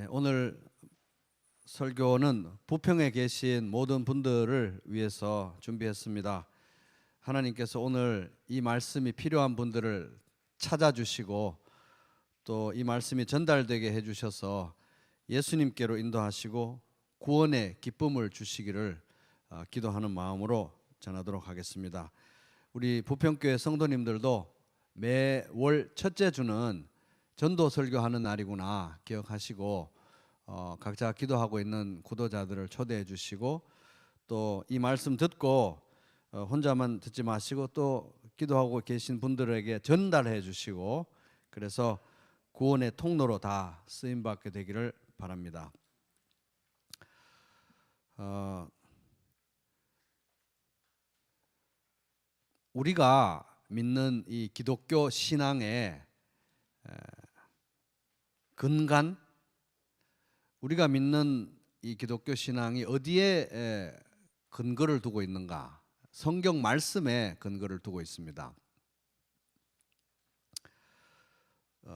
오늘 설교는 부평에 계신 모든 분들을 위해서 준비했습니다. 하나님께서 오늘 이 말씀이 필요한 분들을 찾아주시고 또 이 말씀이 전달되게 해주셔서 예수님께로 인도하시고 구원의 기쁨을 주시기를 기도하는 마음으로 전하도록 하겠습니다. 우리 부평교회 성도님들도 매월 첫째 주는 전도 설교하는 날이구나 기억하시고 각자 기도하고 있는 구도자들을 초대해 주시고 또 이 말씀 듣고 혼자만 듣지 마시고 또 기도하고 계신 분들에게 전달해 주시고 그래서 구원의 통로로 다 쓰임받게 되기를 바랍니다. 우리가 믿는 이 기독교 신앙의 근간, 우리가 믿는 이 기독교 신앙이 어디에 근거를 두고 있는가? 성경 말씀에 근거를 두고 있습니다.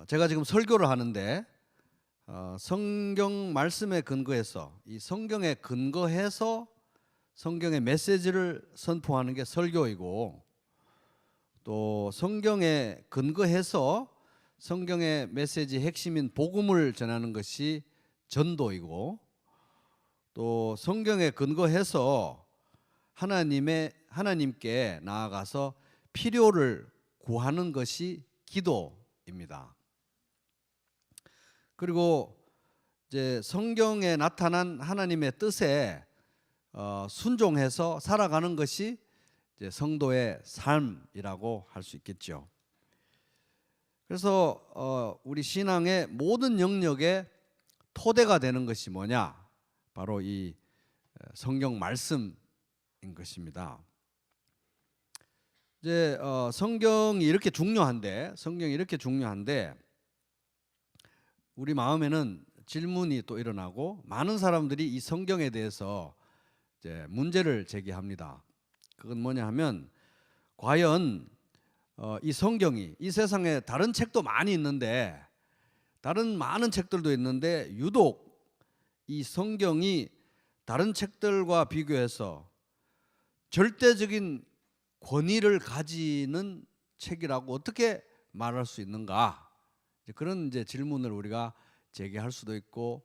제가 지금 설교를 하는데 성경 말씀에 근거해서 이 성경에 근거해서 성경의 메시지를 선포하는 게 설교이고 또 성경에 근거해서 성경의 메시지 핵심인 복음을 전하는 것이 전도이고 또 성경에 근거해서 하나님께 나아가서 필요를 구하는 것이 기도입니다. 그리고 이제 성경에 나타난 하나님의 뜻에 순종해서 살아가는 것이 이제 성도의 삶이라고 할 수 있겠죠. 그래서 우리 신앙의 모든 영역에 토대가 되는 것이 뭐냐? 바로 이 성경 말씀인 것입니다. 이제 성경이 이렇게 중요한데 우리 마음에는 질문이 또 일어나고 많은 사람들이 이 성경에 대해서 이제 문제를 제기합니다. 그건 뭐냐 하면 과연 이 성경이 이 세상에 다른 책도 많이 있는데 다른 많은 책들도 있는데 유독 이 성경이 다른 책들과 비교해서 절대적인 권위를 가지는 책이라고 어떻게 말할 수 있는가? 그런 이제 질문을 우리가 제기할 수도 있고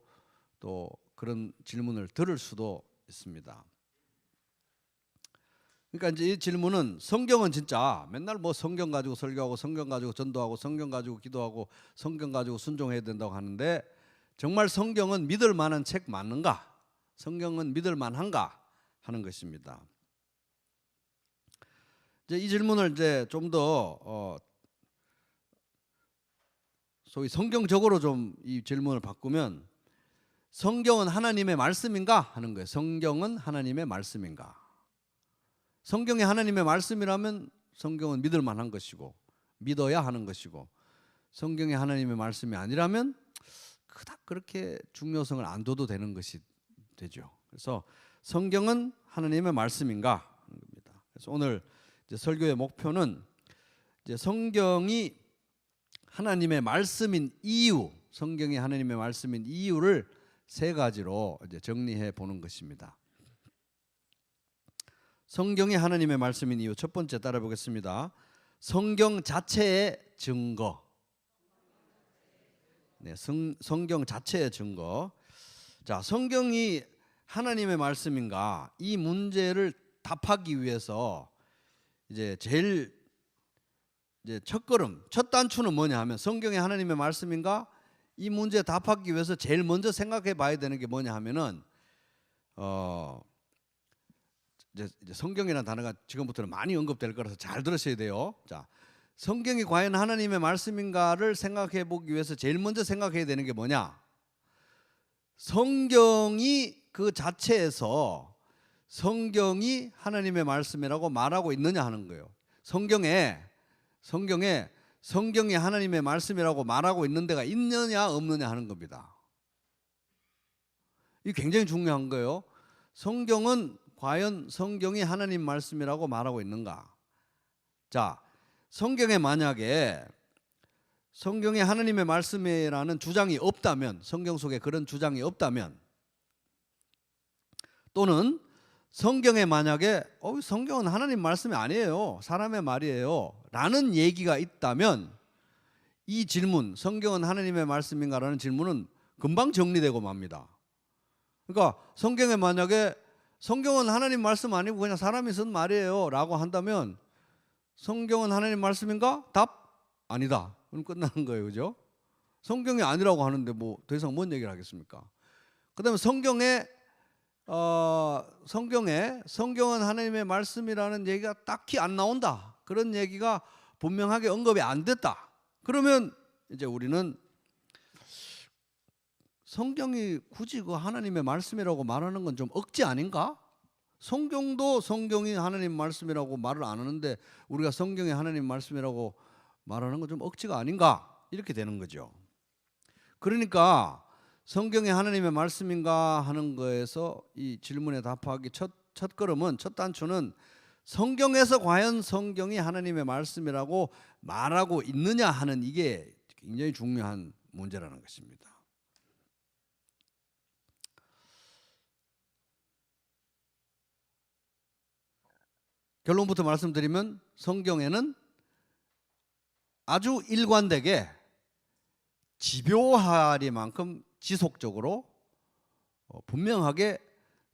또 그런 질문을 들을 수도 있습니다. 그러니까 이제 이 질문은 성경은 진짜 맨날 뭐 성경 가지고 설교하고 성경 가지고 전도하고 성경 가지고 기도하고 성경 가지고 순종해야 된다고 하는데 정말 성경은 믿을 만한 책 맞는가? 성경은 믿을 만한가? 하는 것입니다. 이제 이 질문을 이제 좀 더 소위 성경적으로 좀 이 질문을 바꾸면 성경은 하나님의 말씀인가? 하는 거예요. 성경은 하나님의 말씀인가? 성경이 하나님의 말씀이라면 성경은 믿을 만한 것이고 믿어야 하는 것이고 성경이 하나님의 말씀이 아니라면 그닥 그렇게 중요성을 안 둬도 되는 것이 되죠. 그래서 성경은 하나님의 말씀인가 하는 겁니다. 그래서 오늘 이제 설교의 목표는 이제 성경이 하나님의 말씀인 이유, 성경이 하나님의 말씀인 이유를 세 가지로 이제 정리해 보는 것입니다. 성경이 하나님의 말씀인 이유 첫 번째 따라 보겠습니다. 성경 자체의 증거. 네, 성경 자체의 증거. 자, 성경이 하나님의 말씀인가? 이 문제를 답하기 위해서 이제 제일 이제 첫걸음, 첫 단추는 뭐냐 하면 성경이 하나님의 말씀인가? 이 문제에 답하기 위해서 제일 먼저 생각해 봐야 되는 게 뭐냐 하면은 이제 성경이라는 단어가 지금부터는 많이 언급될 거라서 잘 들으셔야 돼요. 자, 성경이 과연 하나님의 말씀인가를 생각해 보기 위해서 제일 먼저 생각해야 되는 게 뭐냐? 성경이 그 자체에서 성경이 하나님의 말씀이라고 말하고 있느냐 하는 거예요. 성경에 성경이 하나님의 말씀이라고 말하고 있는 데가 있느냐 없느냐 하는 겁니다. 이게 굉장히 중요한 거예요. 성경은 과연 성경이 하나님 말씀이라고 말하고 있는가? 자, 성경에 만약에 성경에 하나님의 말씀이라는 주장이 없다면, 성경 속에 그런 주장이 없다면, 또는 성경에 만약에 성경은 하나님 말씀이 아니에요, 사람의 말이에요 라는 얘기가 있다면 이 질문, 성경은 하나님의 말씀인가 라는 질문은 금방 정리되고 맙니다. 그러니까 성경에 만약에 성경은 하나님 말씀 아니고 그냥 사람이 쓴 말이에요 라고 한다면 성경은 하나님 말씀인가? 답? 아니다. 그럼 끝나는 거예요. 그죠? 성경이 아니라고 하는데 뭐 더 이상 뭔 얘기를 하겠습니까? 그 다음에 성경은 하나님의 말씀이라는 얘기가 딱히 안 나온다, 그런 얘기가 분명하게 언급이 안 됐다. 그러면 이제 우리는 성경이 굳이 그 하나님의 말씀이라고 말하는 건 좀 억지 아닌가? 성경도 성경이 하나님 말씀이라고 말을 안 하는데 우리가 성경이 하나님 말씀이라고 말하는 건 좀 억지가 아닌가? 이렇게 되는 거죠. 그러니까 성경이 하나님의 말씀인가 하는 거에서 이 질문에 답하기 첫 걸음은, 첫 단추는 성경에서 과연 성경이 하나님의 말씀이라고 말하고 있느냐 하는, 이게 굉장히 중요한 문제라는 것입니다. 결론부터 말씀드리면 성경에는 아주 일관되게 집요하리만큼 지속적으로 분명하게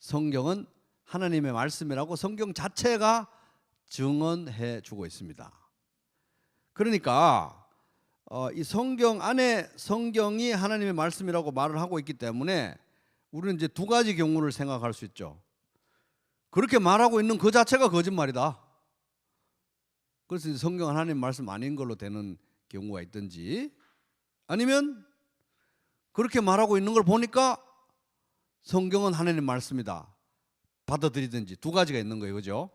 성경은 하나님의 말씀이라고 성경 자체가 증언해 주고 있습니다. 그러니까 이 성경 안에 성경이 하나님의 말씀이라고 말을 하고 있기 때문에 우리는 이제 두 가지 경우를 생각할 수 있죠. 그렇게 말하고 있는 그 자체가 거짓말이다. 그래서 성경은 하나님 말씀 아닌 걸로 되는 경우가 있든지, 아니면 그렇게 말하고 있는 걸 보니까 성경은 하나님 말씀이다 받아들이든지, 두 가지가 있는 거예요. 그죠?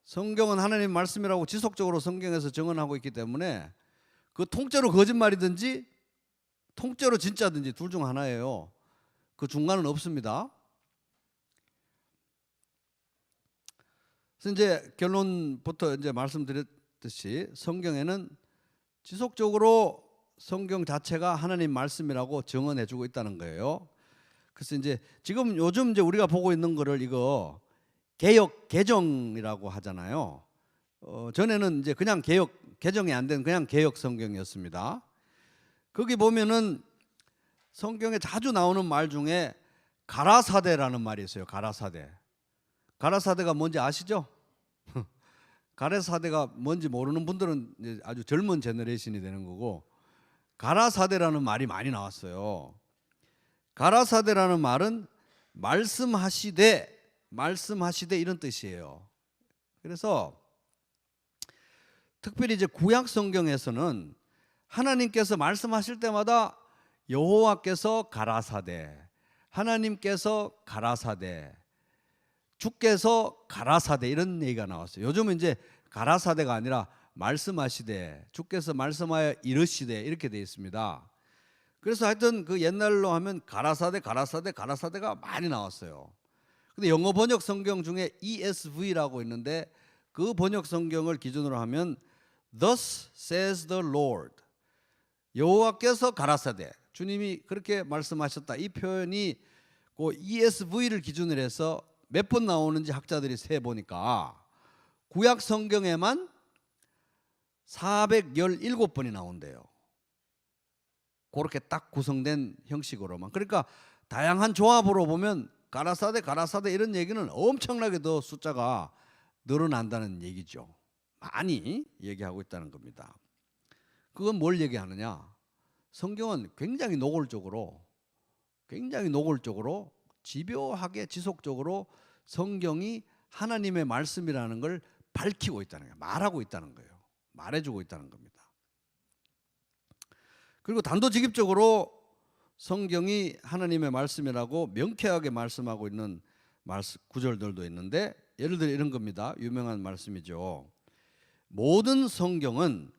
성경은 하나님 말씀이라고 지속적으로 성경에서 증언하고 있기 때문에 그 통째로 거짓말이든지 통째로 진짜든지 둘 중 하나예요. 그 중간은 없습니다. 그래서 이제 결론부터 이제 말씀드렸듯이 성경에는 지속적으로 성경 자체가 하나님 말씀이라고 증언해 주고 있다는 거예요. 그래서 이제 지금 요즘 이제 우리가 보고 있는 거를 이거 개역 개정이라고 하잖아요. 전에는 이제 그냥 개정이 안 된 그냥 개역 성경이었습니다. 거기 보면은 성경에 자주 나오는 말 중에 가라사대라는 말이 있어요. 가라사대. 가라사대가 뭔지 아시죠? 가라사대가 뭔지 모르는 분들은 이제 아주 젊은 제너레이션이 되는 거고, 가라사대라는 말이 많이 나왔어요. 가라사대라는 말은 말씀하시되 이런 뜻이에요. 그래서 특별히 이제 구약 성경에서는 하나님께서 말씀하실 때마다 여호와께서 가라사대, 하나님께서 가라사대, 주께서 가라사대 이런 얘기가 나왔어요. 요즘은 이제 가라사대가 아니라 말씀하시되, 주께서 말씀하여 이르시되 이렇게 되어 있습니다. 그래서 하여튼 그 옛날로 하면 가라사대가 많이 나왔어요. 근데 영어 번역 성경 중에 ESV라고 있는데 그 번역 성경을 기준으로 하면 Thus says the Lord, 여호와께서 가라사대, 주님이 그렇게 말씀하셨다, 이 표현이 그 ESV를 기준으로 해서 몇 번 나오는지 학자들이 세 보니까 구약 성경에만 417번이 나온대요. 그렇게 딱 구성된 형식으로만. 그러니까 다양한 조합으로 보면 가라사대 이런 얘기는 엄청나게 더 숫자가 늘어난다는 얘기죠. 많이 얘기하고 있다는 겁니다. 그건 뭘 얘기하느냐? 성경은 굉장히 노골적으로 집요하게 지속적으로 성경이 하나님의 말씀이라는 걸 밝히고 있다는 거예요. 말하고 있다는 거예요. 말해주고 있다는 겁니다. 그리고 단도직입적으로 성경이 하나님의 말씀이라고 명쾌하게 말씀하고 있는 구절들도 있는데, 예를 들어 이런 겁니다. 유명한 말씀이죠. 모든 성경은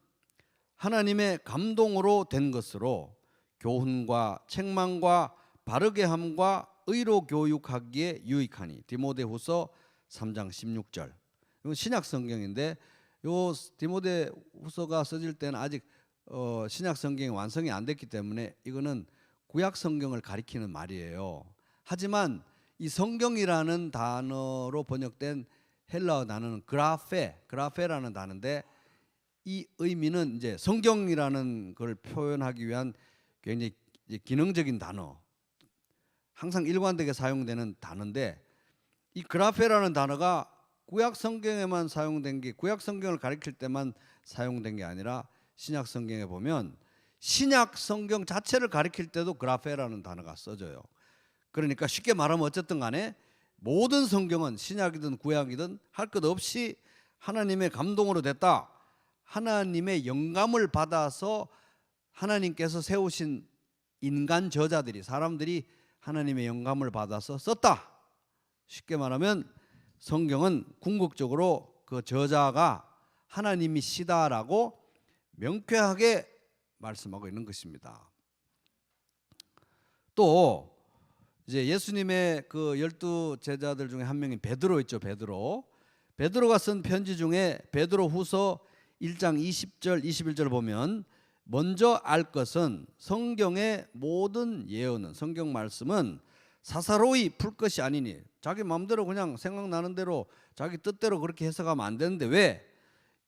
하나님의 감동으로 된 것으로 교훈과 책망과 바르게 함과 의로 교육하기에 유익하니. 디모데후서 3장 16절. 이건 신약 성경인데 요 디모데후서가 써질 때는 아직 신약 성경이 완성이 안 됐기 때문에 이거는 구약 성경을 가리키는 말이에요. 하지만 이 성경이라는 단어로 번역된 헬라어 단어는 그라페라는 단어인데 이 의미는 이제 성경이라는 걸 표현하기 위한 굉장히 기능적인 단어, 항상 일관되게 사용되는 단어인데 이 그라페라는 단어가 구약 성경에만 사용된 게 구약 성경을 가리킬 때만 사용된 게 아니라 신약 성경에 보면 신약 성경 자체를 가리킬 때도 그라페라는 단어가 써져요. 그러니까 쉽게 말하면 어쨌든 간에 모든 성경은 신약이든 구약이든 할 것 없이 하나님의 감동으로 됐다. 하나님의 영감을 받아서 하나님께서 세우신 인간 저자들이 사람들이 하나님의 영감을 받아서 썼다. 쉽게 말하면 성경은 궁극적으로 그 저자가 하나님이시다라고 명쾌하게 말씀하고 있는 것입니다. 또 이제 예수님의 그 12 제자들 중에 한 명인 베드로 있죠. 베드로가 쓴 편지 중에 베드로후서 1장 20절 21절 보면 먼저 알 것은 성경의 모든 예언은 성경 말씀은 사사로이 풀 것이 아니니 자기 마음대로 그냥 생각나는 대로 자기 뜻대로 그렇게 해석하면 안 되는데 왜?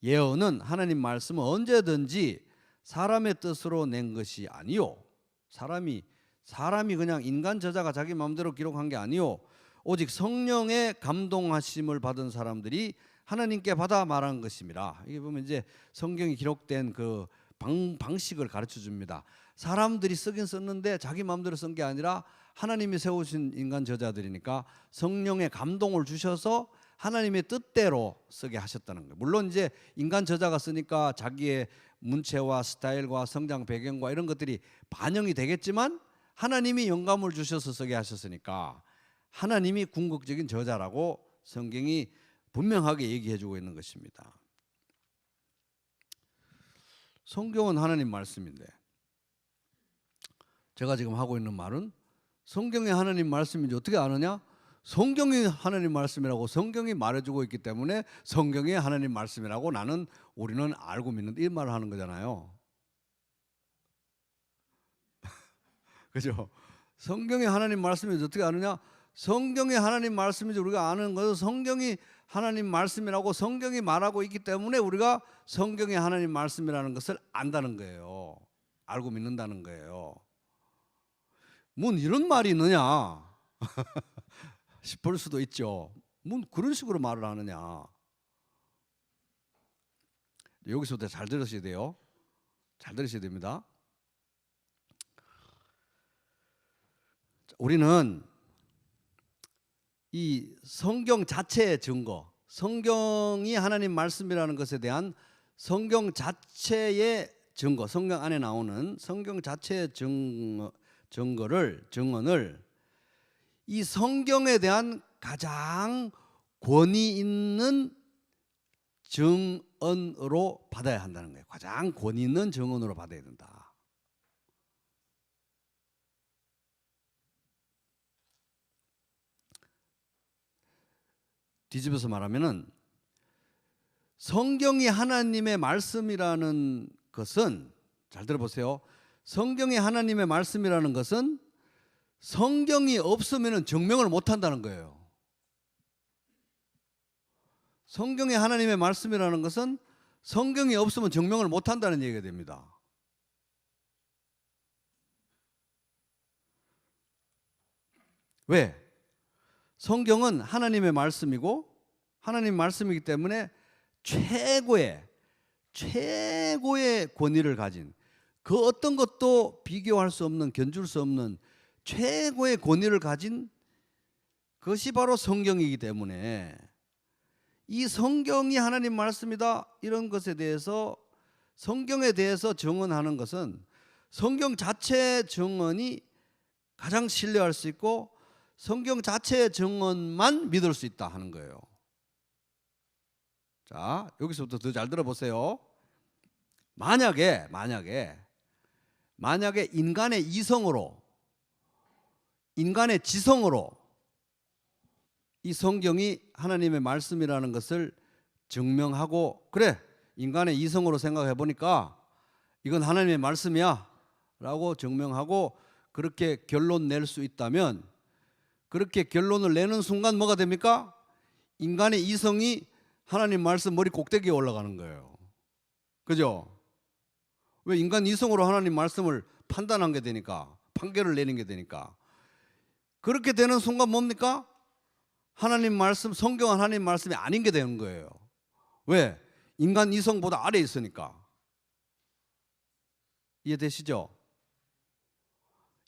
예언은 하나님 말씀은 언제든지 사람의 뜻으로 낸 것이 아니요. 사람이 그냥 인간 저자가 자기 마음대로 기록한 게 아니요. 오직 성령의 감동하심을 받은 사람들이 하나님께 받아 말한 것입니다. 이게 보면 이제 성경이 기록된 그 방식을 가르쳐 줍니다. 사람들이 쓰긴 썼는데 자기 마음대로 쓴 게 아니라 하나님이 세우신 인간 저자들이니까 성령의 감동을 주셔서 하나님의 뜻대로 쓰게 하셨다는 거예요. 물론 이제 인간 저자가 쓰니까 자기의 문체와 스타일과 성장 배경과 이런 것들이 반영이 되겠지만 하나님이 영감을 주셔서 쓰게 하셨으니까 하나님이 궁극적인 저자라고 성경이 분명하게 얘기해 주고 있는 것입니다. 성경은 하나님 말씀인데 제가 지금 하고 있는 말은 성경이 하나님 말씀인지 어떻게 아느냐? 성경이 하나님 말씀이라고 성경이 말해주고 있기 때문에 성경이 하나님 말씀이라고 우리는 알고 믿는다 이 말을 하는 거잖아요. 그죠? 성경이 하나님 말씀인지 어떻게 아느냐? 성경이 하나님 말씀인지 우리가 아는 것은 성경이 하나님 말씀이라고 성경이 말하고 있기 때문에 우리가 성경이 하나님 말씀이라는 것을 안다는 거예요. 알고 믿는다는 거예요. 뭐 이런 말이 있느냐 싶을 수도 있죠. 뭐 그런 식으로 말을 하느냐. 여기서부터 잘 들으셔야 돼요. 잘 들으셔야 됩니다. 우리는 이 성경 자체의 증거, 성경이 하나님 말씀이라는 것에 대한 성경 자체의 증거, 성경 안에 나오는 성경 자체의 증언을 이 성경에 대한 가장 권위 있는 증언으로 받아야 한다는 거예요. 가장 권위 있는 증언으로 받아야 된다. 뒤집어서 말하면은 성경이 하나님의 말씀이라는 것은 잘 들어보세요. 성경이 하나님의 말씀이라는 것은 성경이 없으면 증명을 못 한다는 거예요. 성경이 하나님의 말씀이라는 것은 성경이 없으면 증명을 못 한다는 얘기가 됩니다. 왜? 성경은 하나님의 말씀이고 하나님 말씀이기 때문에 최고의 권위를 가진 그 어떤 것도 비교할 수 없는 견줄 수 없는 최고의 권위를 가진 것이 바로 성경이기 때문에 이 성경이 하나님 말씀이다 이런 것에 대해서 성경에 대해서 증언하는 것은 성경 자체의 증언이 가장 신뢰할 수 있고 성경 자체의 증언만 믿을 수 있다 하는 거예요. 자, 여기서부터 더 잘 들어보세요. 만약에 인간의 이성으로 인간의 지성으로 이 성경이 하나님의 말씀이라는 것을 증명하고 그래 인간의 이성으로 생각해 보니까 이건 하나님의 말씀이야 라고 증명하고 그렇게 결론 낼 수 있다면, 그렇게 결론을 내는 순간 뭐가 됩니까? 인간의 이성이 하나님 말씀 머리 꼭대기에 올라가는 거예요. 그죠? 왜? 인간 이성으로 하나님 말씀을 판단한 게 되니까, 판결을 내는 게 되니까. 그렇게 되는 순간 뭡니까? 하나님 말씀, 성경은 하나님 말씀이 아닌 게 되는 거예요. 왜? 인간 이성보다 아래에 있으니까. 이해되시죠?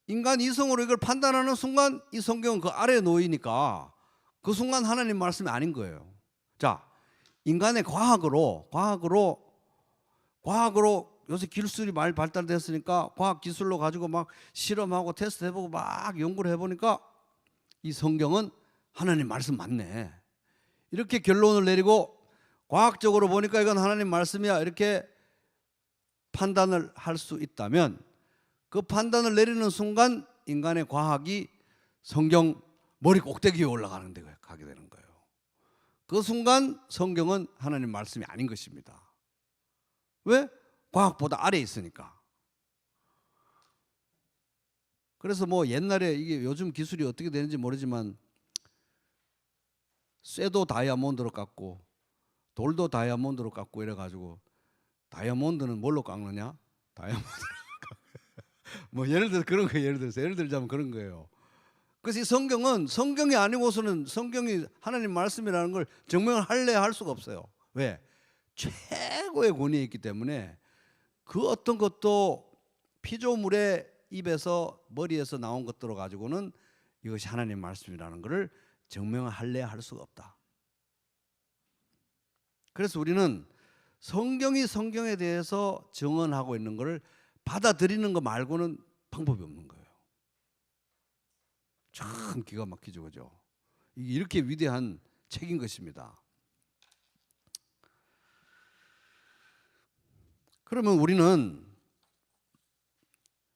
인간 이성으로 이걸 판단하는 순간 이 성경은 그 아래에 놓이니까 그 순간 하나님 말씀이 아닌 거예요. 자, 인간의 과학으로 요새 기술이 많이 발달됐으니까 과학 기술로 가지고 막 실험하고 테스트 해보고 막 연구를 해보니까 이 성경은 하나님 말씀 맞네, 이렇게 결론을 내리고, 과학적으로 보니까 이건 하나님 말씀이야, 이렇게 판단을 할 수 있다면, 그 판단을 내리는 순간 인간의 과학이 성경 머리 꼭대기에 올라가는 데 가게 되는 거예요. 그 순간 성경은 하나님 말씀이 아닌 것입니다. 왜? 과학보다 아래에 있으니까. 그래서 뭐 옛날에, 이게 요즘 기술이 어떻게 되는지 모르지만 쇠도 다이아몬드로 깎고 돌도 다이아몬드로 깎고 이래가지고, 다이아몬드는 뭘로 깎느냐? 다이아몬드. 뭐 예를 들어 그런 거예요. 예를 들자면 그런 거예요. 그래서 이 성경은 성경이 아니고서는 성경이 하나님 말씀이라는 걸 증명을 할 수가 없어요. 왜? 최고의 권위에 있기 때문에 그 어떤 것도 피조물의 입에서, 머리에서 나온 것들을 가지고는 이것이 하나님 말씀이라는 것을 증명을 할 수가 없다. 그래서 우리는 성경이 성경에 대해서 증언하고 있는 것을 받아들이는 것 말고는 방법이 없는 거예요. 참 기가 막히죠, 그죠? 이게 이렇게 위대한 책인 것입니다. 그러면 우리는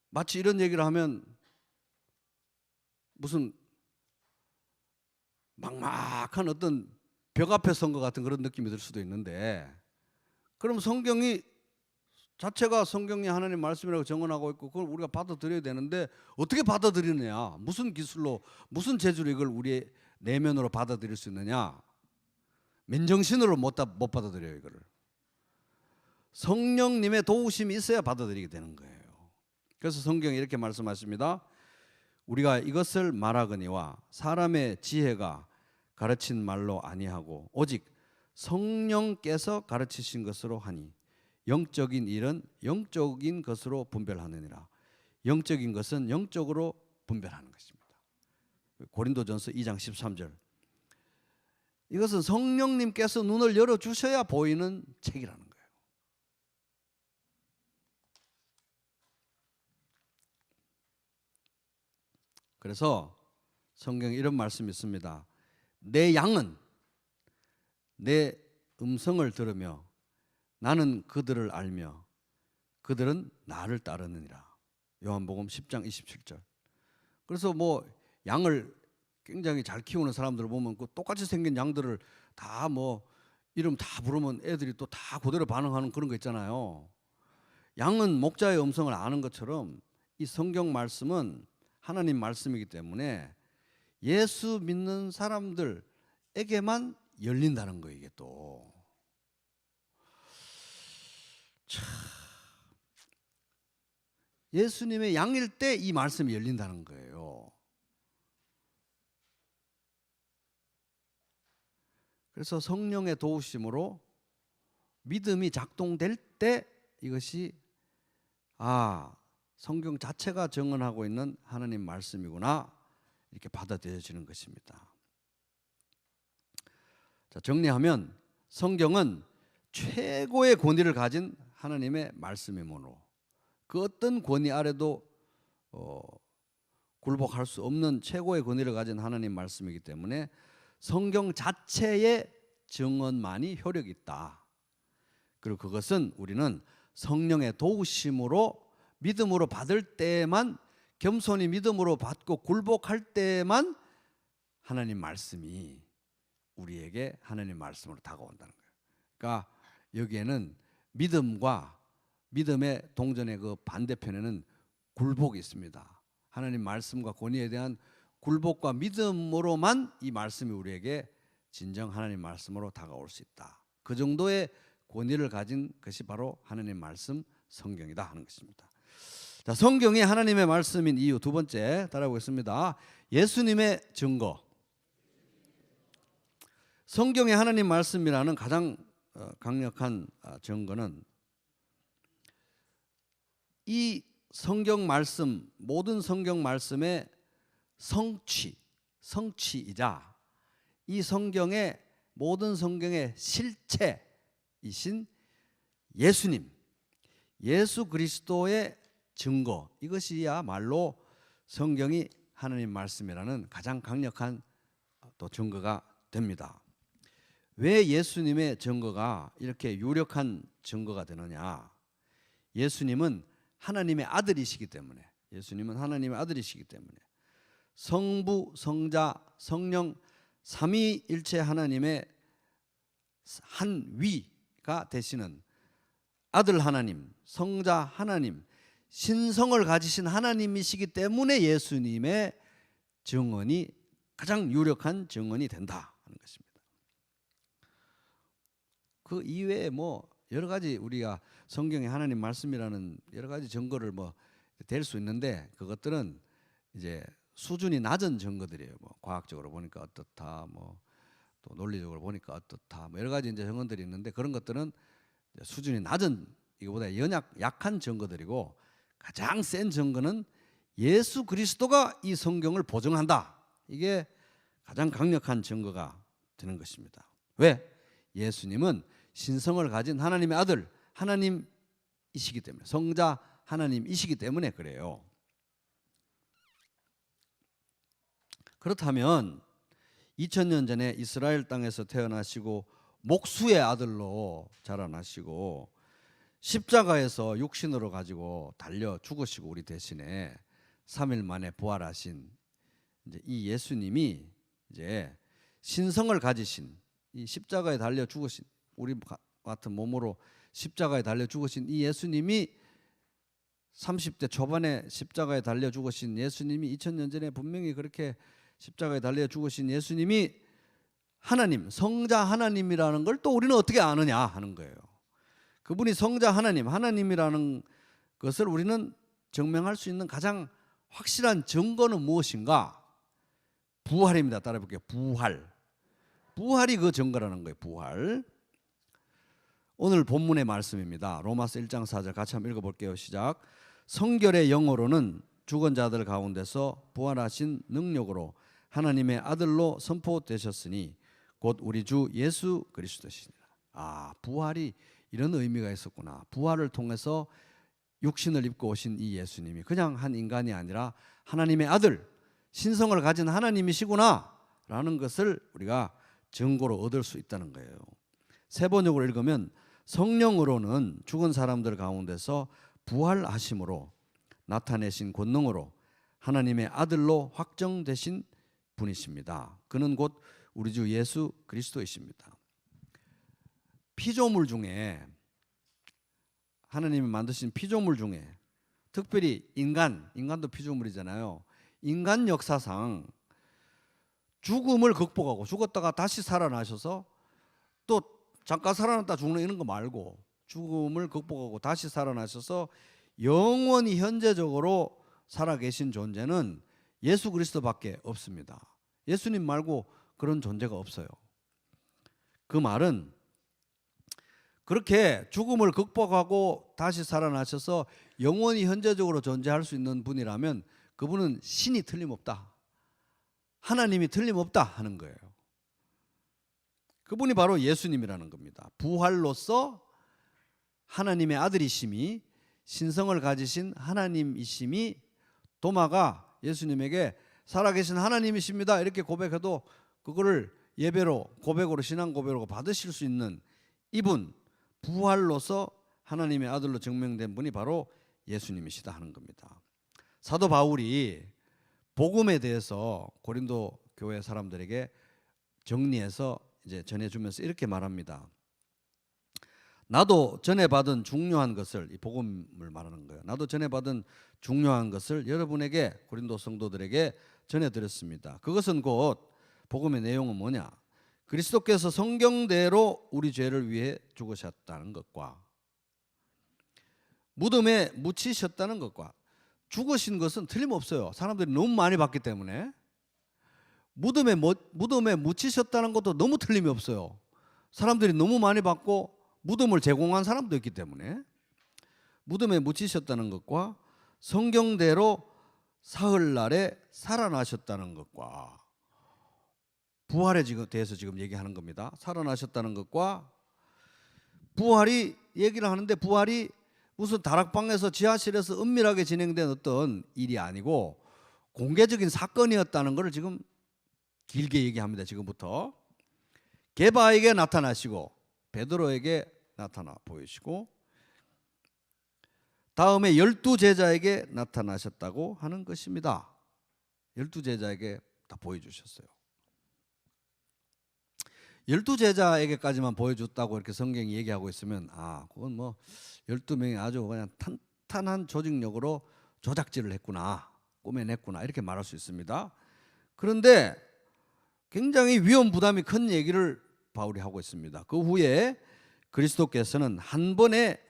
마치 이런 얘기를 하면 무슨 막막한 어떤 벽 앞에 선 것 같은 그런 느낌이 들 수도 있는데, 그럼 성경이 자체가 성경이 하나님 말씀이라고 증언하고 있고 그걸 우리가 받아들여야 되는데, 어떻게 받아들이느냐? 무슨 기술로, 무슨 재주로 이걸 우리의 내면으로 받아들일 수 있느냐? 맨정신으로 못 받아들여요. 이거를 성령님의 도우심이 있어야 받아들이게 되는 거예요. 그래서 성경이 이렇게 말씀하십니다. 우리가 이것을 말하거니와 사람의 지혜가 가르친 말로 아니하고 오직 성령께서 가르치신 것으로 하니, 영적인 일은 영적인 것으로 분별하느니라. 영적인 것은 영적으로 분별하는 것입니다. 고린도전서 2장 13절. 이것은 성령님께서 눈을 열어주셔야 보이는 책이라는 거예요. 그래서 성경에 이런 말씀이 있습니다. 내 양은 내 음성을 들으며 나는 그들을 알며 그들은 나를 따르느니라. 요한복음 10장 27절. 그래서 뭐 양을 굉장히 잘 키우는 사람들을 보면 그 똑같이 생긴 양들을 다 뭐 이름 다 부르면 애들이 또 다 그대로 반응하는 그런 거 있잖아요. 양은 목자의 음성을 아는 것처럼 이 성경 말씀은 하나님 말씀이기 때문에 예수 믿는 사람들에게만 열린다는 거예요. 이게 또 참, 예수님의 양일 때 이 말씀이 열린다는 거예요. 그래서 성령의 도우심으로 믿음이 작동될 때 이것이 성경 자체가 증언하고 있는 하나님 말씀이구나, 이렇게 받아들여지는 것입니다. 자, 정리하면 성경은 최고의 권위를 가진 하나님의 말씀이므로 그 어떤 권위 아래도 굴복할 수 없는 최고의 권위를 가진 하나님 말씀이기 때문에 성경 자체의 증언만이 효력이 있다. 그리고 그것은 우리는 성령의 도우심으로 믿음으로 받을 때만, 겸손히 믿음으로 받고 굴복할 때만 하나님 말씀이 우리에게 하나님 말씀으로 다가온다는 거예요. 그러니까 여기에는 믿음과 믿음의 동전의 그 반대편에는 굴복이 있습니다. 하나님 말씀과 권위에 대한 굴복과 믿음으로만 이 말씀이 우리에게 진정 하나님 말씀으로 다가올 수 있다. 그 정도의 권위를 가진 것이 바로 하나님 말씀 성경이다 하는 것입니다. 자, 성경이 하나님의 말씀인 이유 두 번째 따라보겠습니다. 예수님의 증거. 성경의 하나님 말씀이라는 가장 강력한 증거는 이 성경 말씀, 모든 성경 말씀의 성취이자 이 성경의 모든 성경의 실체이신 예수님, 예수 그리스도의 증거, 이것이야말로 성경이 하나님 말씀이라는 가장 강력한 또 증거가 됩니다. 왜 예수님의 증거가 이렇게 유력한 증거가 되느냐? 예수님은 하나님의 아들이시기 때문에, 예수님은 하나님의 아들이시기 때문에 성부, 성자, 성령 삼위일체 하나님의 한 위가 되시는 아들 하나님, 성자 하나님, 신성을 가지신 하나님이시기 때문에 예수님의 증언이 가장 유력한 증언이 된다 하는 것입니다. 그 이외에 뭐 여러 가지 우리가 성경의 하나님 말씀이라는 여러 가지 증거를 뭐 될 수 있는데 그것들은 이제 수준이 낮은 증거들이에요. 뭐 과학적으로 보니까 어떻다, 뭐 또 논리적으로 보니까 어떻다, 뭐 여러 가지 이제 증거들이 있는데 그런 것들은 수준이 낮은 이거보다 약한 증거들이고 가장 센 증거는 예수 그리스도가 이 성경을 보증한다. 이게 가장 강력한 증거가 되는 것입니다. 왜? 예수님은 신성을 가진 하나님의 아들, 하나님이시기 때문에, 성자 하나님이시기 때문에 그래요. 그렇다면 2000년 전에 이스라엘 땅에서 태어나시고 목수의 아들로 자라나시고 십자가에서 육신으로 가지고 달려 죽으시고 우리 대신에 3일 만에 부활하신 이제 이 예수님이 이제 신성을 가지신 이 십자가에 달려 죽으신 우리 같은 몸으로 십자가에 달려 죽으신 이 예수님이 30대 초반에 십자가에 달려 죽으신 예수님이 2000년 전에 분명히 그렇게 십자가에 달려 죽으신 예수님이 하나님, 성자 하나님이라는 걸 또 우리는 어떻게 아느냐 하는 거예요. 그분이 성자 하나님, 하나님이라는 것을 우리는 증명할 수 있는 가장 확실한 증거는 무엇인가? 부활입니다. 따라해볼게요. 부활이 그 증거라는 거예요. 부활. 오늘 본문의 말씀입니다. 로마서 1장 4절 같이 한번 읽어볼게요. 시작. 성결의 영어로는 죽은 자들 가운데서 부활하신 능력으로 하나님의 아들로 선포되셨으니 곧 우리 주 예수 그리스도시니라. 아, 부활이 이런 의미가 있었구나. 부활을 통해서 육신을 입고 오신 이 예수님이 그냥 한 인간이 아니라 하나님의 아들, 신성을 가진 하나님이시구나 라는 것을 우리가 증거로 얻을 수 있다는 거예요. 세 번역으로 읽으면 성령으로는 죽은 사람들 가운데서 부활하심으로 나타내신 권능으로 하나님의 아들로 확정되신 분이십니다. 그는 곧 우리 주 예수 그리스도이십니다. 피조물 중에 하나님이 만드신 피조물 중에 특별히 인간도 피조물이잖아요. 인간 역사상 죽음을 극복하고 죽었다가 다시 살아나셔서 또 잠깐 살아났다 죽는 이런 거 말고 죽음을 극복하고 다시 살아나셔서 영원히 현재적으로 살아계신 존재는 예수 그리스도밖에 없습니다. 예수님 말고 그런 존재가 없어요. 그 말은 그렇게 죽음을 극복하고 다시 살아나셔서 영원히 현재적으로 존재할 수 있는 분이라면 그분은 신이 틀림없다. 하나님이 틀림없다 하는 거예요. 그분이 바로 예수님이라는 겁니다. 부활로서 하나님의 아들이심이 신성을 가지신 하나님이심이 도마가 예수님에게 살아계신 하나님이십니다 이렇게 고백해도 그거를 예배로 고백으로 신앙 고백으로 받으실 수 있는 이분 부활로서 하나님의 아들로 증명된 분이 바로 예수님이시다 하는 겁니다. 사도 바울이 복음에 대해서 고린도 교회 사람들에게 정리해서 이제 전해주면서 이렇게 말합니다. 나도 전에 받은 중요한 것을, 이 복음을 말하는 거예요. 나도 전에 받은 중요한 것을 여러분에게, 고린도 성도들에게 전해드렸습니다. 그것은 곧, 복음의 내용은 뭐냐? 그리스도께서 성경대로 우리 죄를 위해 죽으셨다는 것과 무덤에 묻히셨다는 것과, 죽으신 것은 틀림없어요. 사람들이 너무 많이 봤기 때문에. 무덤에 묻히셨다는 것도 너무 틀림이 없어요. 사람들이 너무 많이 봤고 무덤을 제공한 사람도 있기 때문에. 무덤에 묻히셨다는 것과 성경대로 사흘날에 살아나셨다는 것과, 부활에 대해서 지금 얘기하는 겁니다. 살아나셨다는 것과, 부활이 얘기를 하는데, 부활이 무슨 다락방에서 지하실에서 은밀하게 진행된 어떤 일이 아니고 공개적인 사건이었다는 것을 지금 길게 얘기합니다. 지금부터 게바에게 나타나시고 베드로에게 나타나 보이시고, 다음에 12제자에게 나타나셨다고 하는 것입니다. 12제자에게 다 보여주셨어요. 12제자에게까지만 보여줬다고 이렇게 성경이 얘기하고 있으면, 그건 뭐 12명이 아주 그냥 탄탄한 조직력으로 조작질을 했구나, 꾸며냈구나, 이렇게 말할 수 있습니다. 그런데 굉장히 위험 부담이 큰 얘기를 바울이 하고 있습니다. 그 후에 그리스도께서는 한 번에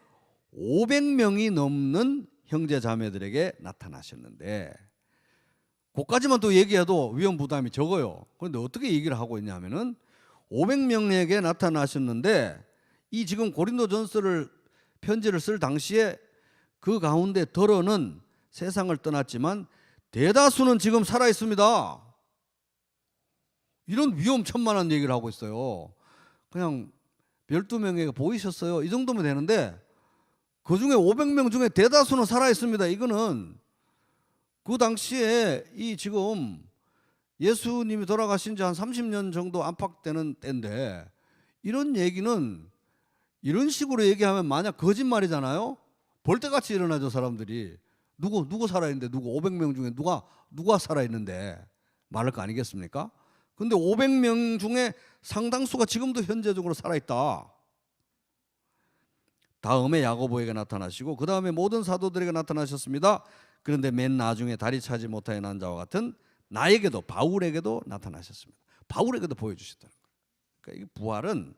500명이 넘는 형제 자매들에게 나타나셨는데, 그까지만 또 얘기해도 위험 부담이 적어요. 그런데 어떻게 얘기를 하고 있냐면은 500명에게 나타나셨는데, 이 지금 고린도전서를 편지를 쓸 당시에 그 가운데 더러는 세상을 떠났지만 대다수는 지금 살아 있습니다. 이런 위험천만한 얘기를 하고 있어요. 그냥 12명에게 보이셨어요, 이 정도면 되는데 그 중에 500명 중에 대다수는 살아 있습니다. 이거는 그 당시에 이 지금 예수님이 돌아가신 지 한 30년 정도 안팎되는 때인데, 이런 얘기는 이런 식으로 얘기하면 만약 거짓말이잖아요. 벌떼같이 일어나죠. 사람들이 누구 살아있는데, 500명 중에 누가 살아있는데 말할 거 아니겠습니까? 근데 500명 중에 상당수가 지금도 현재적으로 살아있다. 다음에 야고보에게 나타나시고 그 다음에 모든 사도들에게 나타나셨습니다. 그런데 맨 나중에 다리 차지 못하여 난 자와 같은 나에게도, 바울에게도 나타나셨습니다. 바울에게도 보여주셨다는 거예요. 그러니까 이 부활은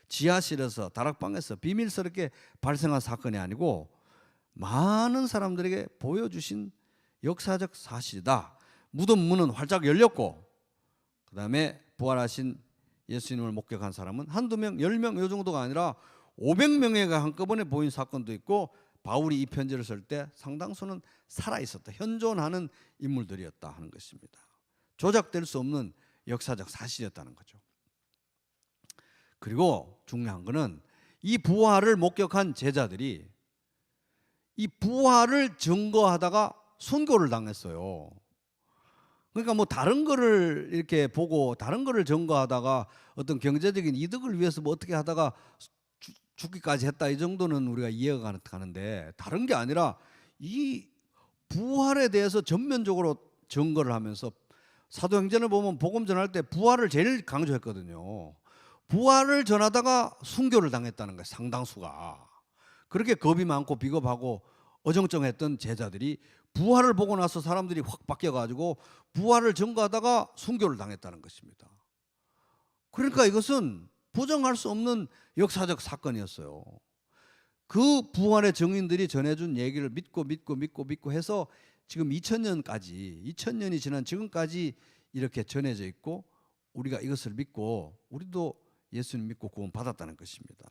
지하실에서, 다락방에서 비밀스럽게 발생한 사건이 아니고 많은 사람들에게 보여주신 역사적 사실이다. 무덤 문은 활짝 열렸고, 그 다음에 부활하신 예수님을 목격한 사람은 한두 명, 10명 이 정도가 아니라 500명에게 한꺼번에 보인 사건도 있고, 바울이 이 편지를 쓸 때 상당수는 살아있었다, 현존하는 인물들이었다 하는 것입니다. 조작될 수 없는 역사적 사실이었다는 거죠. 그리고 중요한 것은 이 부활을 목격한 제자들이 이 부활을 증거하다가 순교를 당했어요. 그러니까 뭐 다른 거를 이렇게 보고 다른 거를 증거하다가 어떤 경제적인 이득을 위해서 뭐 어떻게 하다가 죽기까지 했다, 이 정도는 우리가 이해가 가는데, 다른 게 아니라 이 부활에 대해서 전면적으로 증거를 하면서, 사도행전을 보면 복음 전할 때 부활을 제일 강조했거든요. 부활을 전하다가 순교를 당했다는 거예요. 상당수가. 그렇게 겁이 많고 비겁하고 어정쩡했던 제자들이 부활을 보고 나서 사람들이 확 바뀌어가지고 부활을 증거하다가 순교를 당했다는 것입니다. 그러니까 이것은 부정할 수 없는 역사적 사건이었어요. 그 부활의 증인들이 전해준 얘기를 믿고 해서 지금 2000년이 지난 지금까지 이렇게 전해져 있고, 우리가 이것을 믿고 우리도 예수님 믿고 구원 받았다는 것입니다.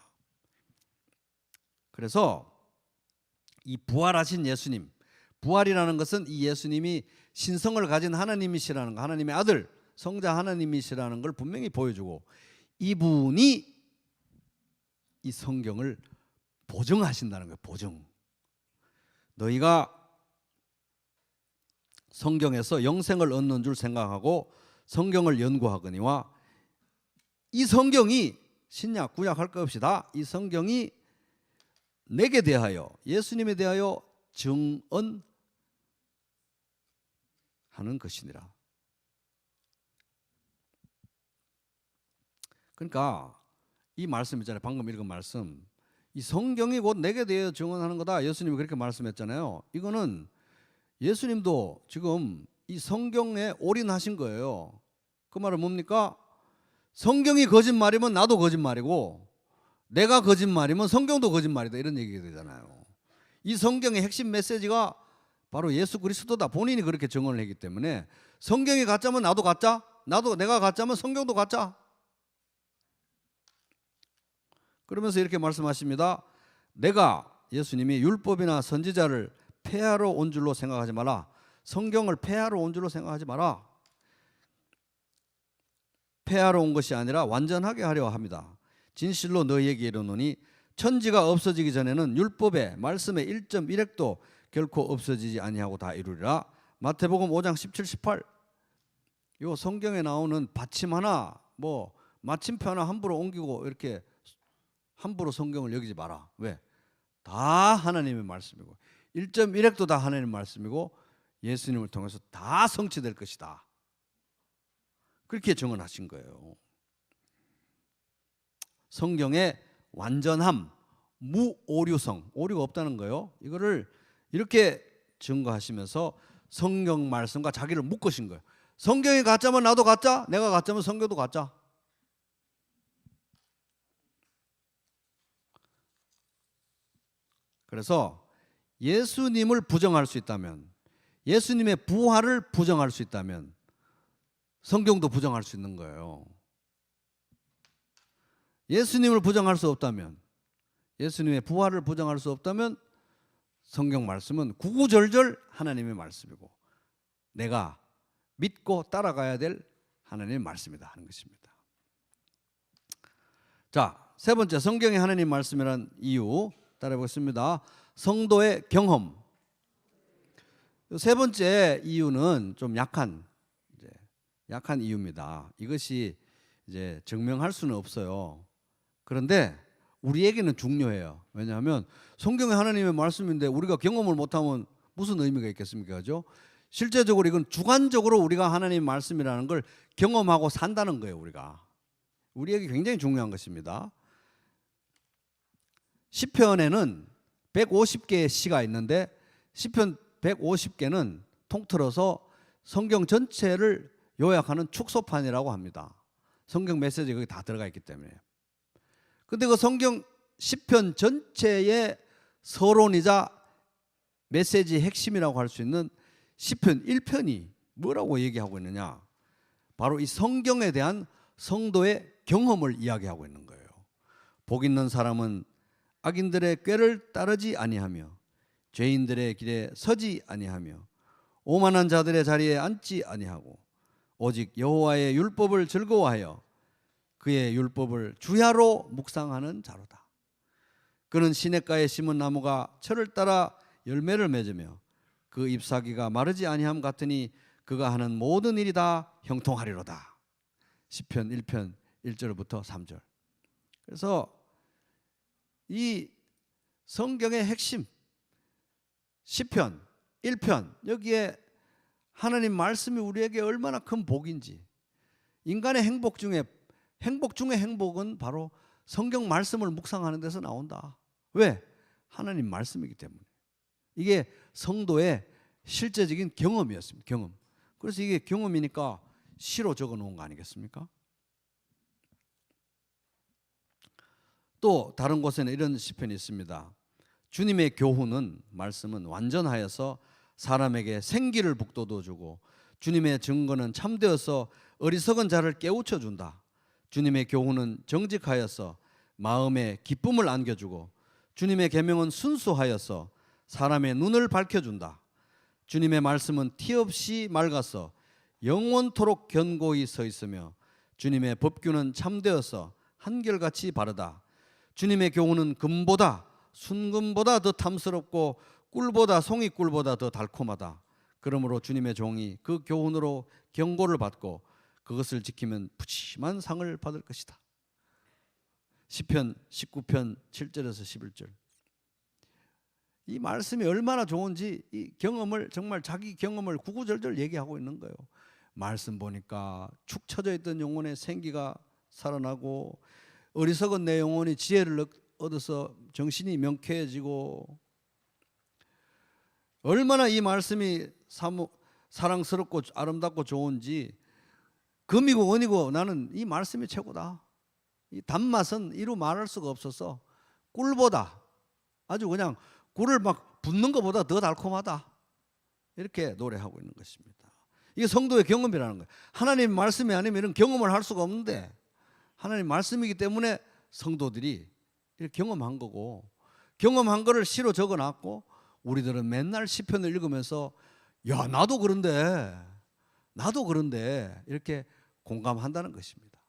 그래서 이 부활하신 예수님, 부활이라는 것은 이 예수님이 신성을 가진 하나님이시라는 거, 하나님의 아들, 성자 하나님이시라는 걸 분명히 보여주고, 이분이 이 성경을 보증하신다는 거예요. 보증. 너희가 성경에서 영생을 얻는 줄 생각하고 성경을 연구하거니와, 이 성경이 신약 구약 할 것 없이 다 이 성경이 내게 대하여, 예수님에 대하여 증언하는 것이니라. 그러니까 이 말씀 있잖아요. 방금 읽은 말씀, 이 성경이 곧 내게 대해 증언하는 거다. 예수님이 그렇게 말씀했잖아요. 이거는 예수님도 지금 이 성경에 올인하신 거예요. 그 말은 뭡니까? 성경이 거짓말이면 나도 거짓말이고 내가 거짓말이면 성경도 거짓말이다. 이런 얘기가 되잖아요. 이 성경의 핵심 메시지가 바로 예수 그리스도다. 본인이 그렇게 증언을 했기 때문에 성경이 가짜면 나도 가짜, 내가 가짜면 성경도 가짜. 그러면서 이렇게 말씀하십니다. 내가 예수님이 율법이나 선지자를 폐하러 온 줄로 생각하지 마라. 성경을 폐하러 온 줄로 생각하지 마라. 폐하러 온 것이 아니라 완전하게 하려 합니다. 진실로 너희에게 이르노니 천지가 없어지기 전에는 율법의 말씀의 1.1획도 결코 없어지지 아니하고 다 이루리라. 마태복음 5장 17, 18. 요 성경에 나오는 받침 하나, 뭐 마침표 하나 함부로 옮기고 이렇게 함부로 성경을 여기지 마라. 왜? 다 하나님의 말씀이고 1.1획도 다 하나님의 말씀이고 예수님을 통해서 다 성취될 것이다. 그렇게 증언하신 거예요. 성경의 완전함, 무오류성, 오류가 없다는 거예요. 이거를 이렇게 증거하시면서 성경 말씀과 자기를 묶으신 거예요. 성경이 가짜면 나도 가짜, 내가 가짜면 성경도 가짜. 그래서 예수님을 부정할 수 있다면, 예수님의 부활을 부정할 수 있다면 성경도 부정할 수 있는 거예요. 예수님을 부정할 수 없다면, 예수님의 부활을 부정할 수 없다면 성경 말씀은 구구절절 하나님의 말씀이고 내가 믿고 따라가야 될 하나님의 말씀이다 하는 것입니다. 자, 세 번째, 성경이 하나님 말씀이라는 이유 따라해 보겠습니다. 성도의 경험. 세 번째 이유는 좀 약한 이유입니다. 이것이 이제 증명할 수는 없어요. 그런데 우리에게는 중요해요. 왜냐하면 성경이 하나님의 말씀인데 우리가 경험을 못하면 무슨 의미가 있겠습니까? 그죠? 실제적으로 이건 주관적으로 우리가 하나님의 말씀이라는 걸 경험하고 산다는 거예요. 우리에게 굉장히 중요한 것입니다. 시편에는 150개의 시가 있는데 시편 150개는 통틀어서 성경 전체를 요약하는 축소판이라고 합니다. 성경 메시지가 거기 다 들어가 있기 때문에. 근데 그 성경 시편 전체의 서론이자 메시지의 핵심이라고 할 수 있는 시편 1편이 뭐라고 얘기하고 있느냐? 바로 이 성경에 대한 성도의 경험을 이야기하고 있는 거예요. 복 있는 사람은 악인들의 꾀를 따르지 아니하며 죄인들의 길에 서지 아니하며 오만한 자들의 자리에 앉지 아니하고 오직 여호와의 율법을 즐거워하여 그의 율법을 주야로 묵상하는 자로다. 그는 시냇가에 심은 나무가 철을 따라 열매를 맺으며 그 잎사귀가 마르지 아니함 같으니 그가 하는 모든 일이 다 형통하리로다. 시편 1편 1절부터 3절. 그래서 이 성경의 핵심 시편 1편, 여기에 하나님 말씀이 우리에게 얼마나 큰 복인지, 인간의 행복 중에 행복은 바로 성경 말씀을 묵상하는 데서 나온다. 왜? 하나님 말씀이기 때문에. 이게 성도의 실제적인 경험이었습니다. 경험. 그래서 이게 경험이니까 시로 적어 놓은 거 아니겠습니까? 또 다른 곳에는 이런 시편이 있습니다. 주님의 교훈은, 말씀은 완전하여서 사람에게 생기를 북돋워주고 주님의 증거는 참되어서 어리석은 자를 깨우쳐 준다. 주님의 교훈은 정직하여서 마음에 기쁨을 안겨주고 주님의 계명은 순수하여서 사람의 눈을 밝혀준다. 주님의 말씀은 티 없이 맑아서 영원토록 견고히 서 있으며 주님의 법규는 참되어서 한결같이 바르다. 주님의 교훈은 금보다 순금보다 더 탐스럽고 꿀보다 송이꿀보다 더 달콤하다. 그러므로 주님의 종이 그 교훈으로 경고를 받고 그것을 지키면 푸짐한 상을 받을 것이다. 시편 19편 7절에서 11절. 이 말씀이 얼마나 좋은지 이 경험을, 정말 자기 경험을 구구절절 얘기하고 있는 거예요. 말씀 보니까 축 처져 있던 영혼의 생기가 살아나고 어리석은 내 영혼이 지혜를 얻어서 정신이 명쾌해지고, 얼마나 이 말씀이 사랑스럽고 아름답고 좋은지, 금이고 은이고 나는 이 말씀이 최고다. 이 단맛은 이루 말할 수가 없어서 꿀보다, 아주 그냥 꿀을 막 붓는 것보다 더 달콤하다, 이렇게 노래하고 있는 것입니다. 이게 성도의 경험이라는 거예요. 하나님 말씀이 아니면 이런 경험을 할 수가 없는데, 하나님 말씀이기 때문에 성도들이 이렇게 경험한 거고, 경험한 거를 시로 적어놨고, 우리들은 맨날 시편을 읽으면서 야 나도 그런데 이렇게 공감한다는 것입니다.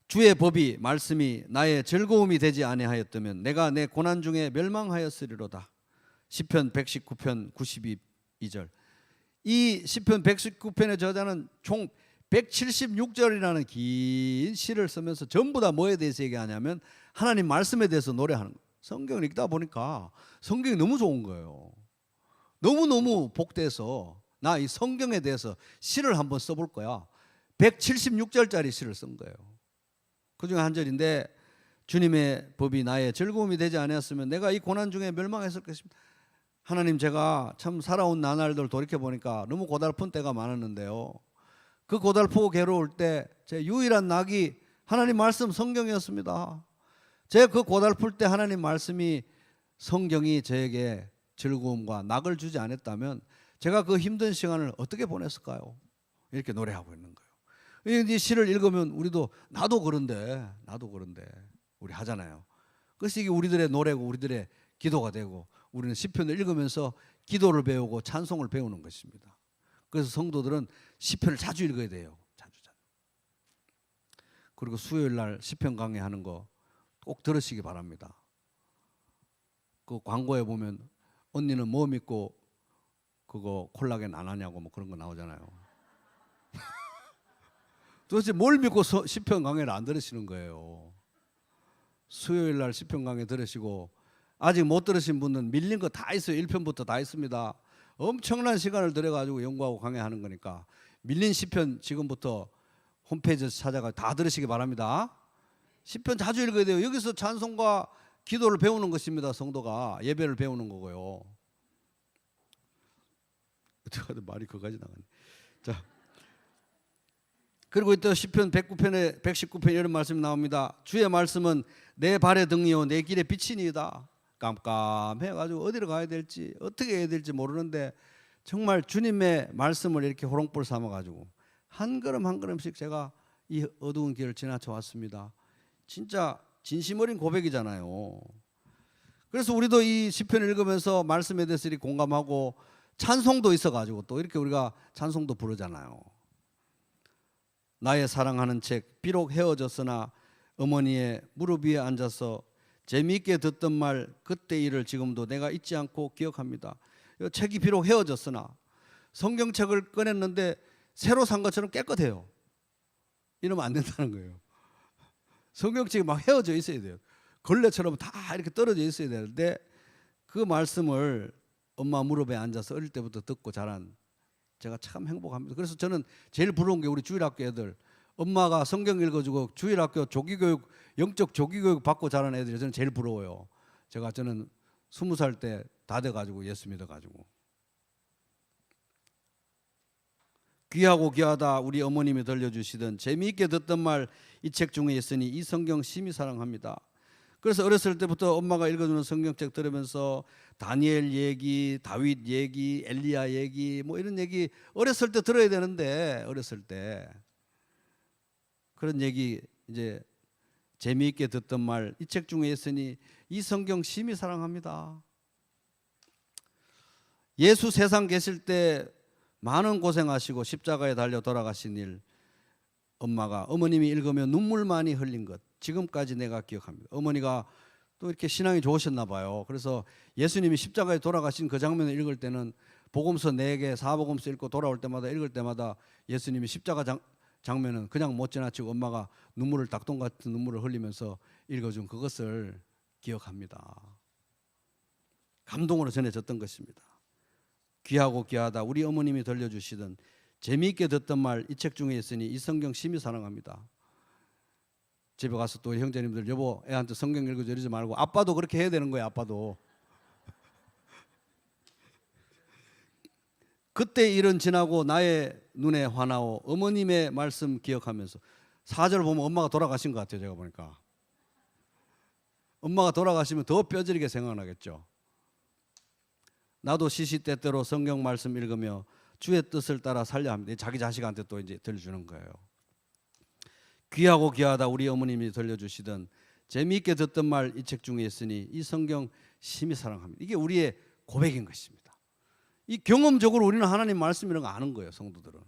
주의 법이 말씀이 나의 즐거움이 되지 아니하였다면 내가 내 고난 중에 멸망하였으리로다. 시편 119편 92절. 이 시편 119편의 저자는 총 176절이라는 긴 시를 쓰면서 전부 다 뭐에 대해서 얘기하냐면 하나님 말씀에 대해서 노래하는 거예요. 성경을 읽다 보니까 성경이 너무 좋은 거예요. 너무너무 복돼서 나 이 성경에 대해서 시를 한번 써볼 거야. 176절짜리 시를 쓴 거예요. 그중에 한 절인데, 주님의 법이 나의 즐거움이 되지 않았으면 내가 이 고난 중에 멸망했을 것입니다. 하나님, 제가 참 살아온 나날들 돌이켜보니까 너무 고달픈 때가 많았는데요, 그 고달프고 괴로울 때 제 유일한 낙이 하나님 말씀 성경이었습니다. 제 그 고달플 때 하나님 말씀이, 성경이 저에게 즐거움과 낙을 주지 않았다면 제가 그 힘든 시간을 어떻게 보냈을까요? 이렇게 노래하고 있는 거예요. 이 시를 읽으면 우리도 나도 그런데 우리 하잖아요. 그래서 이게 우리들의 노래고 우리들의 기도가 되고, 우리는 시편을 읽으면서 기도를 배우고 찬송을 배우는 것입니다. 그래서 성도들은 시편을 자주 읽어야 돼요. 자주. 그리고 수요일 날 시편 강의하는 거 꼭 들으시기 바랍니다. 그 광고에 보면 언니는 뭐 믿고 그거 콜라겐 안 하냐고 뭐 그런 거 나오잖아요. 도대체 뭘 믿고 시편 강의를 안 들으시는 거예요? 수요일 날 시편 강의 들으시고, 아직 못 들으신 분은 밀린 거 다 있어요. 1편부터 다 있습니다. 엄청난 시간을 들여가지고 연구하고 강의하는 거니까 밀린 시편 지금부터 홈페이지에서 찾아가 다 들으시기 바랍니다. 시편 자주 읽어야 돼요. 여기서 찬송과 기도를 배우는 것입니다. 성도가 예배를 배우는 거고요. 어떻게 말이 거기까지 나가네. 자, 그리고 또 시편 119편에 이런 말씀이 나옵니다. 주의 말씀은 내 발의 등이요 내 길의 빛이니이다. 깜깜해가지고 어디로 가야 될지 어떻게 해야 될지 모르는데, 정말 주님의 말씀을 이렇게 호롱불 삼아가지고 한 걸음 한 걸음씩 제가 이 어두운 길을 지나쳐 왔습니다. 진짜 진심 어린 고백이잖아요. 그래서 우리도 이 시편을 읽으면서 말씀에 대해서 이렇게 공감하고, 찬송도 있어가지고 또 이렇게 우리가 찬송도 부르잖아요. 나의 사랑하는 책, 비록 헤어졌으나 어머니의 무릎 위에 앉아서 재미있게 듣던 말, 그때 일을 지금도 내가 잊지 않고 기억합니다. 이 책이 비록 헤어졌으나, 성경책을 꺼냈는데 새로 산 것처럼 깨끗해요. 이러면 안 된다는 거예요. 성경책이 막 헤어져 있어야 돼요. 걸레처럼 다 이렇게 떨어져 있어야 되는데, 그 말씀을 엄마 무릎에 앉아서 어릴 때부터 듣고 자란 제가 참 행복합니다. 그래서 저는 제일 부러운 게 우리 주일학교 애들, 엄마가 성경 읽어주고 주일학교 조기교육, 영적 조기교육 받고 자란 애들이 저는 제일 부러워요. 저는 20살 때 다 돼가지고 예수 믿어가지고. 귀하고 귀하다 우리 어머님이 들려주시던 재미있게 듣던 말, 이 책 중에 있으니 이 성경 심히 사랑합니다. 그래서 어렸을 때부터 엄마가 읽어주는 성경책 들으면서 다니엘 얘기, 다윗 얘기, 엘리야 얘기, 뭐 이런 얘기 어렸을 때 들어야 되는데, 어렸을 때 그런 얘기 이제 재미있게 듣던 말, 이 책 중에 있으니 이 성경 심히 사랑합니다. 예수 세상 계실 때 많은 고생하시고 십자가에 달려 돌아가신 일, 어머님이 읽으면 눈물 많이 흘린 것 지금까지 내가 기억합니다. 어머니가 또 이렇게 신앙이 좋으셨나 봐요. 그래서 예수님이 십자가에 돌아가신 그 장면을 읽을 때는 복음서 4개, 사복음서 읽고 돌아올 때마다 읽을 때마다 예수님이 십자가 장면은 그냥 못 지나치고 엄마가 눈물을, 닭똥 같은 눈물을 흘리면서 읽어준 그것을 기억합니다. 감동으로 전해졌던 것입니다. 귀하고 귀하다 우리 어머님이 들려주시던 재미있게 듣던 말, 이 책 중에 있으니 이 성경 심히 사랑합니다. 집에 가서 또 형제님들 여보 애한테 성경 읽어줘 이러지 말고 아빠도 그렇게 해야 되는 거예요. 아빠도. 그때 일은 지나고 나의 눈에 환하오 어머님의 말씀 기억하면서 4절 보면 엄마가 돌아가신 것 같아요. 제가 보니까 엄마가 돌아가시면 더 뼈저리게 생각나겠죠. 나도 시시때때로 성경 말씀 읽으며 주의 뜻을 따라 살려 합니다. 자기 자식한테 또 이제 들려주는 거예요. 귀하고 귀하다 우리 어머님이 들려주시던 재미있게 듣던 말 이 책 중에 있으니 이 성경 심히 사랑합니다. 이게 우리의 고백인 것입니다. 이 경험적으로 우리는 하나님 말씀이라는 거 아는 거예요. 성도들은.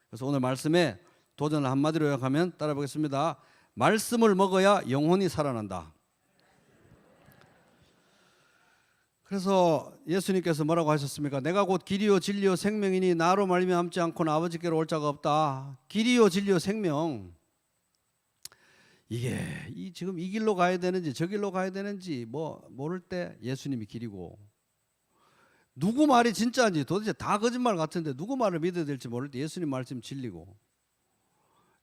그래서 오늘 말씀에 도전을 한마디로 요약하면 따라 보겠습니다. 말씀을 먹어야 영혼이 살아난다. 그래서 예수님께서 뭐라고 하셨습니까? 내가 곧 길이요 진리요 생명이니 나로 말미암지 않고는 아버지께로 올 자가 없다. 길이요 진리요 생명. 이게 지금 이 길로 가야 되는지 저 길로 가야 되는지 뭐 모를 때 예수님이 길이고 누구 말이 진짜인지 도대체 다 거짓말 같은데 누구 말을 믿어야 될지 모를 때 예수님 말씀 진리고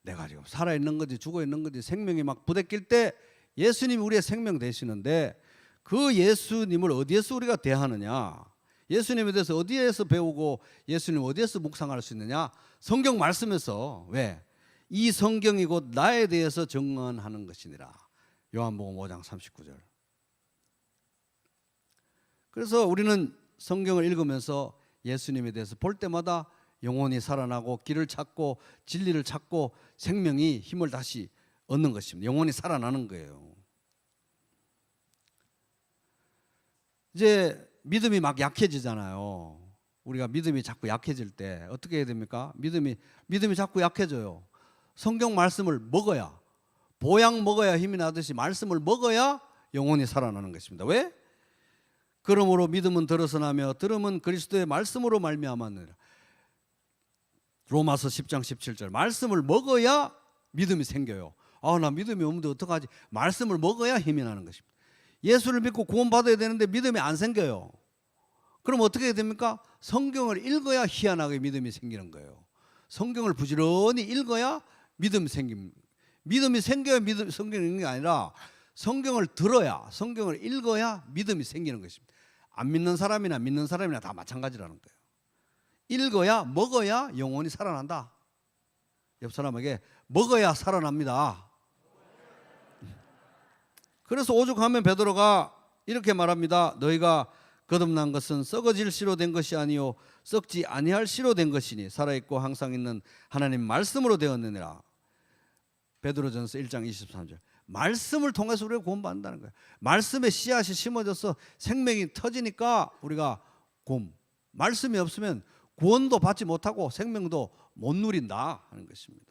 내가 지금 살아있는 건지 죽어있는 건지 생명이 막 부대낄 때 예수님이 우리의 생명 되시는데 그 예수님을 어디에서 우리가 대하느냐 예수님에 대해서 어디에서 배우고 예수님 어디에서 묵상할 수 있느냐 성경 말씀에서 왜? 이 성경이 곧 나에 대해서 증언하는 것이니라 요한복음 5장 39절. 그래서 우리는 성경을 읽으면서 예수님에 대해서 볼 때마다 영혼이 살아나고 길을 찾고 진리를 찾고 생명이 힘을 다시 얻는 것입니다. 영혼이 살아나는 거예요. 이제 믿음이 막 약해지잖아요. 우리가 믿음이 자꾸 약해질 때 어떻게 해야 됩니까? 믿음이 자꾸 약해져요. 성경 말씀을 먹어야 보약 먹어야 힘이 나듯이 말씀을 먹어야 영혼이 살아나는 것입니다. 왜? 그러므로 믿음은 들어서 나며 들음은 그리스도의 말씀으로 말미암았느니라. 로마서 10장 17절 말씀을 먹어야 믿음이 생겨요. 나 믿음이 없는데 어떡하지? 말씀을 먹어야 힘이 나는 것입니다. 예수를 믿고 구원받아야 되는데 믿음이 안 생겨요. 그럼 어떻게 해야 됩니까? 성경을 읽어야 희한하게 믿음이 생기는 거예요. 성경을 부지런히 읽어야 믿음이 생깁니다. 믿음이 생겨야 성경을 읽는 게 아니라 성경을 들어야 성경을 읽어야 믿음이 생기는 것입니다. 안 믿는 사람이나 믿는 사람이나 다 마찬가지라는 거예요. 읽어야 먹어야 영혼이 살아난다. 옆 사람에게 먹어야 살아납니다. 그래서 오죽하면 베드로가 이렇게 말합니다. 너희가 거듭난 것은 썩어질 씨로 된 것이 아니요 썩지 아니할 씨로 된 것이니 살아있고 항상 있는 하나님 말씀으로 되었느니라. 베드로전서 1장 23절. 말씀을 통해서 우리가 구원받는다는 거예요. 말씀에 씨앗이 심어져서 생명이 터지니까 우리가 말씀이 없으면 구원도 받지 못하고 생명도 못 누린다 하는 것입니다.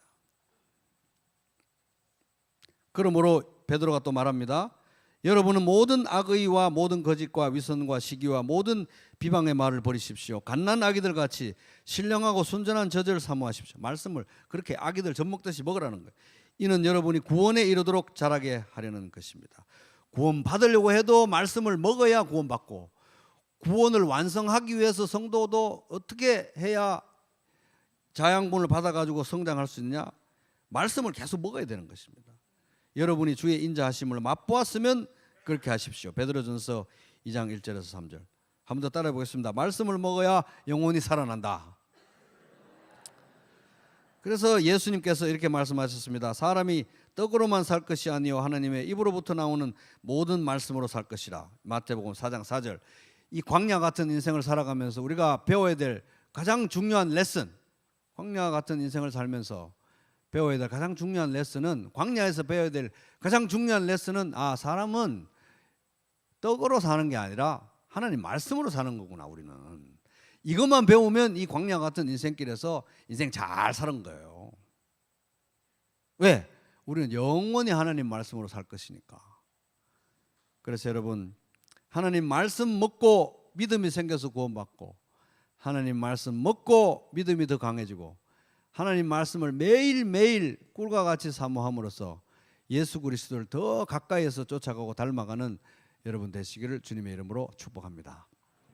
그러므로 베드로가 또 말합니다. 여러분은 모든 악의와 모든 거짓과 위선과 시기와 모든 비방의 말을 버리십시오. 갓난 아기들 같이 신령하고 순전한 젖을 사모하십시오. 말씀을 그렇게 아기들 젖 먹듯이 먹으라는 거예요. 이는 여러분이 구원에 이르도록 자라게 하려는 것입니다. 구원 받으려고 해도 말씀을 먹어야 구원받고 구원을 완성하기 위해서 성도도 어떻게 해야 자양분을 받아가지고 성장할 수 있느냐? 말씀을 계속 먹어야 되는 것입니다. 여러분이 주의 인자하심을 맛보았으면 그렇게 하십시오. 베드로전서 2장 1절에서 3절. 한 번 더 따라해 보겠습니다. 말씀을 먹어야 영혼이 살아난다. 그래서 예수님께서 이렇게 말씀하셨습니다. 사람이 떡으로만 살 것이 아니요 하나님의 입으로부터 나오는 모든 말씀으로 살 것이라. 마태복음 4장 4절. 이 광야 같은 인생을 살아가면서 우리가 배워야 될 가장 중요한 레슨, 광야 같은 인생을 살면서 배워야 될 가장 중요한 레슨은, 광야에서 배워야 될 가장 중요한 레슨은 사람은 떡으로 사는 게 아니라 하나님 말씀으로 사는 거구나. 우리는 이것만 배우면 이 광야 같은 인생길에서 인생 잘 사는 거예요. 왜? 우리는 영원히 하나님 말씀으로 살 것이니까. 그래서 여러분, 하나님 말씀 먹고 믿음이 생겨서 구원받고, 하나님 말씀 먹고 믿음이 더 강해지고, 하나님 말씀을 매일매일 꿀과 같이 사모함으로써 예수 그리스도를 더 가까이에서 쫓아가고 닮아가는 여러분 되시기를 주님의 이름으로 축복합니다.